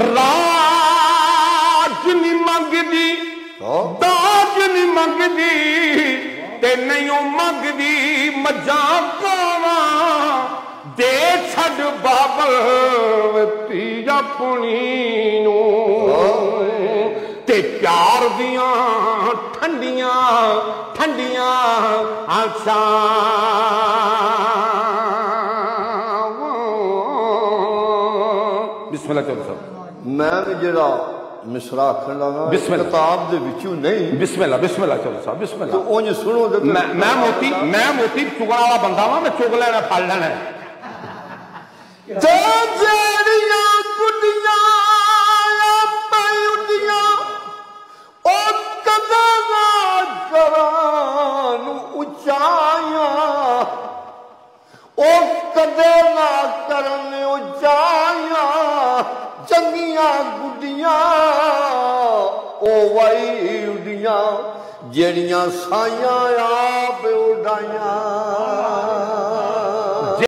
राज नहीं मंगदी दाज नहीं मंगदी ते नहीं मंगदी मजां कावा दे छड़ बाबल तीजा पुनी नू ते प्यार दियां ठंडियां ठंडियां आशा बिस्मिल्लाह चलो सब मैं भी जरा मिसरा आखन लगा किताब दे विचों नहीं बिस्मिल्लाह बिस्मिल्लाह चलो साहब बिस्मिल्लाह तो उंज सुनो तो मैं मोती चुगण वाला बंदा वां मैं चुग लेना फड़ लेना ते जेड़ियां गुड्डियां पाउंदियां ओ कदा ना करां उचाया ओ कदे ना करन उचाया चंगियां गुड्डियां ओ वाई उडियां जेड़ियां साइयां आप उड